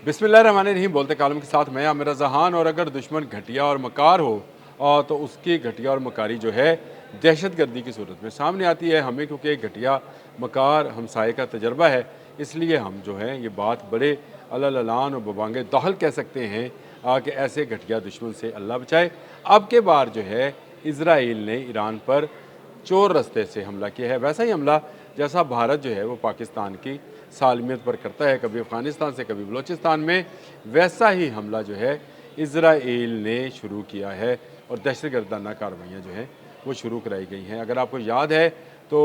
बिस्मिल्लाहिर्रहमानिर्रहीम। बोलते कालम के साथ मैं आमिर जहान। और अगर दुश्मन घटिया और मकार हो तो उसकी घटिया और मकारी जो है दहशत गर्दी की सूरत में सामने आती है हमें, क्योंकि एक घटिया मकार हमसाये का तजर्बा है। इसलिए हम जो है ये बात बड़े अलान और बबांगे दहल कह सकते हैं कि ऐसे घटिया दुश्मन से अल्लाह बचाए। अब के बार जो है इसराइल ने ईरान पर चोर रास्ते से हमला किया है, वैसा ही हमला जैसा भारत जो है वो पाकिस्तान की सालमियत पर करता है, कभी अफ़गानिस्तान से कभी बलूचिस्तान में, वैसा ही हमला जो है इसराइल ने शुरू किया है। और दहशत गर्दाना कार्रवाइयाँ जो हैं वो शुरू कराई गई हैं। अगर आपको याद है तो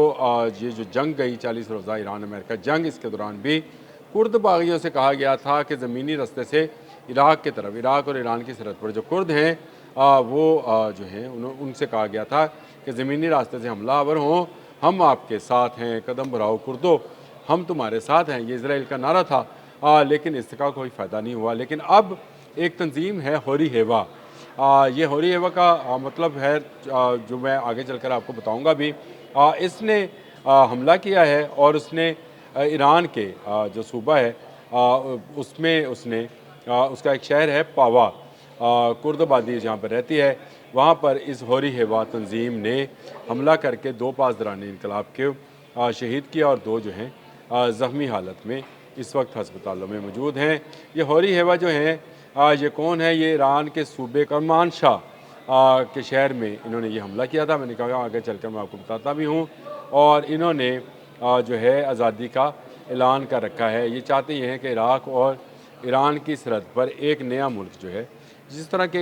ये जो जंग गई 40 रोज़ा ईरान अमेरिका जंग, इसके दौरान भी कुर्द बागियों से कहा गया था कि ज़मीनी रास्ते से इराक़ की तरफ, इराक़ और ईरान की सरहद पर जो कुर्द हैं वो जो हैं उनसे कहा गया था कि ज़मीनी रास्ते से हमलावर हों, हम आपके साथ हैं, कदम बढ़ाओ कुर्दो, हम तुम्हारे साथ हैं। ये इसराइल का नारा था, लेकिन इसका कोई फ़ायदा नहीं हुआ। लेकिन अब एक तंजीम है होरी हेवा। ये होरी हेवा का मतलब है जो मैं आगे चलकर आपको बताऊंगा भी। इसने हमला किया है और उसने ईरान के जो सूबा है उसमें उसने उसका एक शहर है पावा, कुर्द आबादी जहाँ पर रहती है, वहाँ पर इस होरी हेवा तंजीम ने हमला करके 2 पासदारान इनकलाब के शहीद किया और 2 जो हैं ज़ख्मी हालत में इस वक्त हस्पतालों में मौजूद हैं। ये होरी हेवा जो हैं ये कौन है? ये ईरान के सूबे करमान शाह के शहर में इन्होंने ये हमला किया था। मैंने कहा आगे चलकर मैं आपको बताता भी हूँ। और इन्होंने जो है आज़ादी का ऐलान कर रखा है। ये चाहते हैं कि इराक़ और ईरान की सरहद पर एक नया मुल्क जो है, जिस तरह के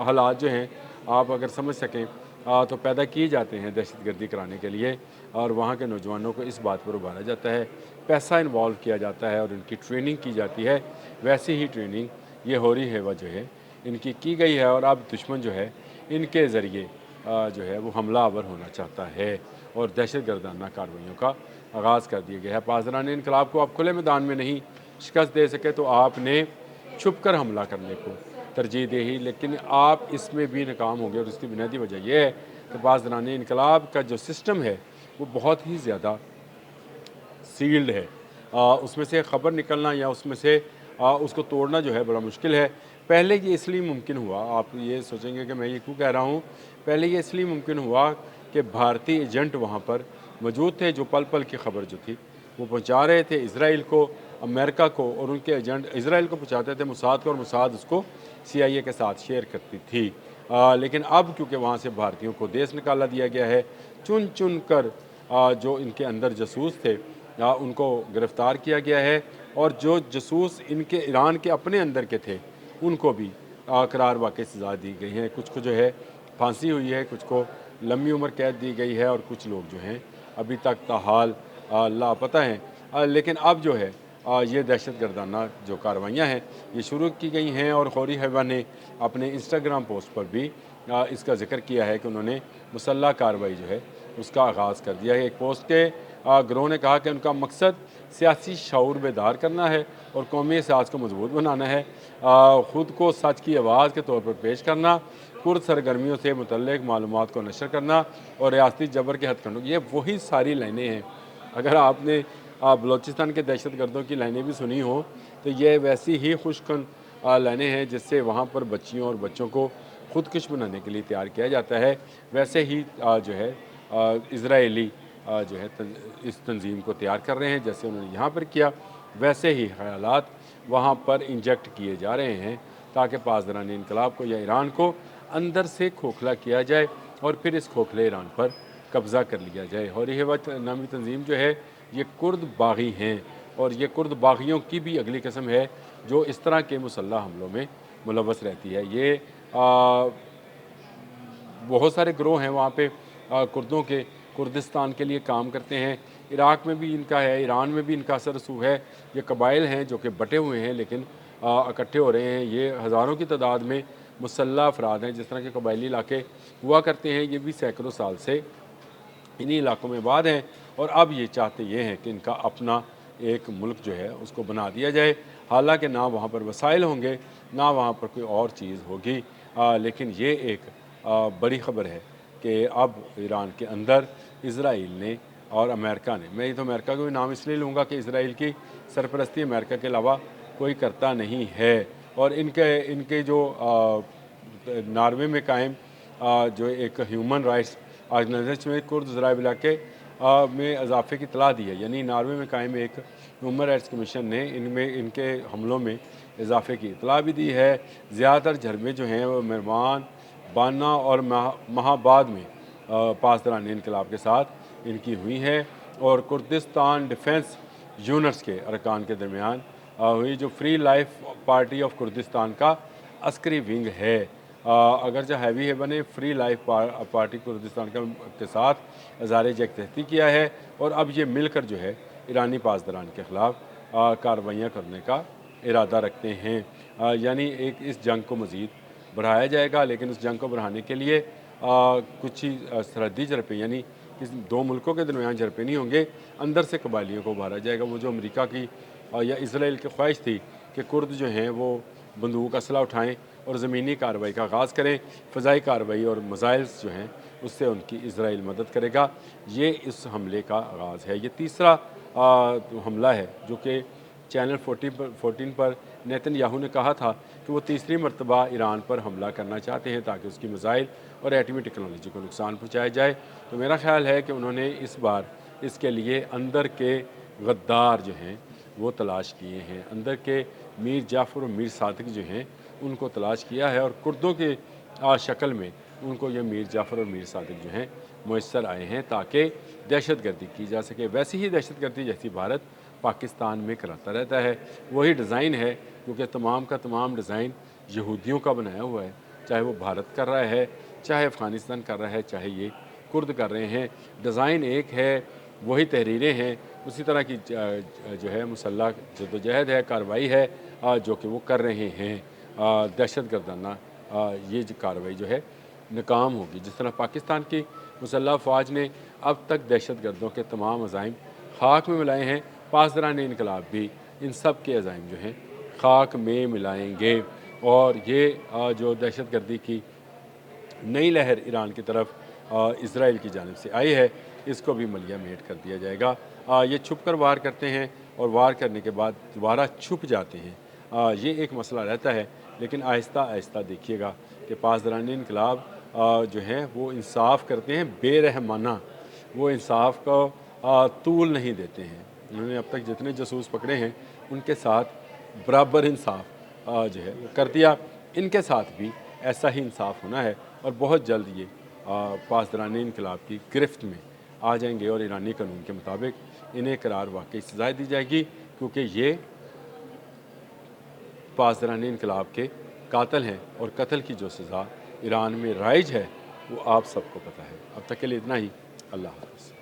हालात जो हैं आप अगर समझ सकें तो पैदा किए जाते हैं दहशतगर्दी कराने के लिए, और वहाँ के नौजवानों को इस बात पर उभारा जाता है, पैसा इन्वॉल्व किया जाता है और उनकी ट्रेनिंग की जाती है। वैसी ही ट्रेनिंग ये होरी हेवा जो है इनकी की गई है, और अब दुश्मन जो है इनके ज़रिए जो है वो हमलावर होना चाहता है और दहशत गर्दाना कार्रवाइयों का आगाज़ कर दिया गया है। पासदारान इनकलाब को आप खुले मैदान में नहीं शिकस्त दे सके तो आपने छुप कर हमला करने को तरजीह दी ही, लेकिन आप इसमें भी नाकाम हो गए। और उसकी बुनियादी वजह यह है कि पासदारान इनकलाब का जो सिस्टम है वो बहुत ही ज़्यादा सील्ड है। उसमें से ख़बर निकलना या उसमें से उसको तोड़ना जो है बड़ा मुश्किल है। पहले ये इसलिए मुमकिन हुआ, आप ये सोचेंगे कि मैं ये क्यों कह रहा हूँ, पहले ये इसलिए मुमकिन हुआ कि भारतीय एजेंट वहाँ पर मौजूद थे, जो पल पल की खबर जो थी वो पहुँचा रहे थे इसराइल को, अमेरिका को, और उनके एजेंट इसराइल को पहुँचाते थे मोसाद को, और मोसाद उसको CIA के साथ शेयर करती थी। लेकिन अब क्योंकि वहाँ से भारतीयों को देश निकाला दिया गया है, चुन चुन कर जो इनके अंदर जासूस थे उनको गिरफ़्तार किया गया है, और जो जासूस इनके ईरान के अपने अंदर के थे उनको भी करार वाक़ई सज़ा दी गई है। कुछ को जो है फांसी हुई है, कुछ को लंबी उम्र कैद दी गई है, और कुछ लोग जो हैं अभी तक ताहाल लापता हैं। लेकिन अब जो है ये दहशत गर्दाना जो कार्रवाइयाँ हैं ये शुरू की गई हैं, और होरी हेवा ने अपने इंस्टाग्राम पोस्ट पर भी इसका ज़िक्र किया है कि उन्होंने मुसल्लह कार्रवाई जो है उसका आगाज़ कर दिया है। एक पोस्ट के गिरोह ने कहा कि उनका मकसद सियासी शऊर बेदार करना है और कौमी एहसास को मजबूत बनाना है, ख़ुद को सच की आवाज़ के तौर पर पेश करना, कुर्द सरगर्मियों से मुतल्लिक़ मालूमात को नशर करना और रियासती जबर के हथकंडों, ये वही सारी लाइनें हैं। अगर आपने बलूचिस्तान के दहशत गर्दों की लाइनें भी सुनी हो तो ये वैसी ही खुशकन लाइनें हैं जिससे वहाँ पर बच्चियों और बच्चों को खुदकुश बनाने के लिए तैयार किया जाता है। वैसे ही जो है इज़राइली जो है इस तंजीम को तैयार कर रहे हैं, जैसे उन्होंने यहाँ पर किया वैसे ही ख़यालात वहाँ पर इंजेक्ट किए जा रहे हैं, ताकि पासदारान इनकलाब को या ईरान को अंदर से खोखला किया जाए और फिर इस खोखले ईरान पर कब्ज़ा कर लिया जाए। होरी हेवा नामी तंजीम जो है ये कुर्द बागी हैं, और ये कुर्द बागियों की भी अगली किस्म है जो इस तरह के मुसल्लह हमलों में मुलव्वस रहती है। ये बहुत सारे गिरोह हैं वहाँ पे कुर्दों के, कुर्दिस्तान के लिए काम करते हैं। इराक़ में भी इनका है, ईरान में भी इनका असर रसूख है। ये कबाइल हैं जो कि बटे हुए हैं लेकिन इकट्ठे हो रहे हैं। ये हज़ारों की तादाद में मुसल्लह अफराद हैं। जिस तरह के कबायली इलाके हुआ करते हैं, ये भी सैकड़ों साल से इन्हीं इलाकों में आबाद हैं, और अब ये चाहते ये हैं कि इनका अपना एक मुल्क जो है उसको बना दिया जाए। हालांकि ना वहाँ पर वसाइल होंगे, ना वहाँ पर कोई और चीज़ होगी, लेकिन ये एक बड़ी ख़बर है कि अब ईरान के अंदर इसराइल ने और अमेरिका ने, मैं ये तो अमेरिका का भी नाम इसलिए लूँगा कि इसराइल की सरपरस्ती अमेरिका के अलावा कोई करता नहीं है। और इनके इनके जो नॉर्वे में कायम जो एक ह्यूमन राइट्स ऑर्गेनाइजेशन में कुर्द ज़राए इलाके में इजाफे की इतला दी है। यानी नॉर्वे में कायम एक ह्यूमन राइट्स कमीशन ने इनमें इनके हमलों में इजाफे की इतला भी दी है। ज़्यादातर झरमे जो हैं वो मेरवान, बाना और महाबाद में पासदारान इनकलाब के साथ इनकी हुई है। और कुर्दिस्तान डिफेंस यूनिट्स के अरकान के दरमियान हुई जो free life party of Kurdistan का अस्करी विंग है। अगर जो हैवी है बने फ्री लाइफ पार्टी कुर्दिस्तान के साथ इज़हार यकजहती किया है और अब ये मिलकर जो है ईरानी पासदारान के ख़िलाफ़ कार्रवाइयाँ करने का इरादा रखते हैं। यानी एक इस जंग को मज़ीद बढ़ाया जाएगा, लेकिन उस जंग को बढ़ाने के लिए कुछ ही सरहदी झड़पें यानी किस दो मुल्कों के दरमियान झड़पें नहीं होंगे, अंदर से कबायलियों को उभारा जाएगा। वो जो अमेरिका की या इसराइल की ख्वाहिश थी कि कुर्द जो हैं वो बंदूक असला उठाएँ और ज़मीनी कार्रवाई का आगाज़ करें, फ़ज़ाई कार्रवाई और मिसाइल्स जो हैं उससे उनकी इसराइल मदद करेगा। ये इस हमले का आगाज़ है। ये तीसरा हमला है जो कि चैनल 14 पर नेतन्याहू ने कहा था कि वो तीसरी मरतबा ईरान पर हमला करना चाहते हैं ताकि उसकी मिसाइल और एटमी टेक्नोलॉजी को नुकसान पहुँचाया जाए। तो मेरा ख्याल है कि उन्होंने इस बार इसके लिए अंदर के गद्दार जो हैं वो तलाश किए हैं। अंदर के मीर जाफ़र और मीर सादिक जो हैं उनको तलाश किया है और कुर्दों के शक्ल में उनको ये मीर जाफ़र और मीर सादिक जो हैं मुयस्सर आए हैं ताकि दहशतगर्दी की जा सके। वैसी ही दहशतगर्दी जैसी भारत पाकिस्तान में कराता रहता है, वही डिज़ाइन है, क्योंकि तमाम का तमाम डिज़ाइन यहूदियों का बनाया हुआ है। चाहे वो भारत कर रहा है, चाहे अफ़गानिस्तान कर रहा है, चाहे ये कुर्द कर रहे हैं, डिज़ाइन एक है, वही तहरीरें हैं, उसी तरह की जो है मुसल्लह जद्दोजहद है, कार्रवाई है जो कि वो कर रहे हैं। दहशतगर्दाना ये जो कार्रवाई जो है नाकाम होगी। जिस तरह पाकिस्तान की मुसल्लह फ़ौज ने अब तक दहशतगर्दों के तमाम अज़ाइम खाक में मिलाए हैं, पासदारान इनकलाब भी इन सब के अज़ाइम जो हैं खाक में मिलाएंगे। और ये जो दहशतगर्दी की नई लहर ईरान की तरफ इसराइल की जानिब से आई है, इसको भी मलिया मेट कर दिया जाएगा। ये छुप कर वार करते हैं और वार करने के बाद दोबारा छुप जाते हैं। ये एक मसला रहता है, लेकिन आहिस्ता आहिस्ता देखिएगा कि पासदारान इनकलाब जो हैं वो इंसाफ करते हैं बेरहमाना, वो इंसाफ को तूल नहीं देते हैं। उन्होंने अब तक जितने जासूस पकड़े हैं उनके साथ बराबर इंसाफ जो है वो कर दिया। इनके साथ भी ऐसा ही इंसाफ होना है और बहुत जल्द ये पासदारान इनकलाब की गिरफ्त में आ जाएंगे और ईरानी कानून के मुताबिक इन्हें करार वाकई सज़ा दी जाएगी, क्योंकि ये पासदारान इनकलाब के कातिल हैं और कत्ल की जो सज़ा ईरान में राइज है वो आप सबको पता है। अब तक के लिए इतना ही। अल्लाह हाफ़िज़।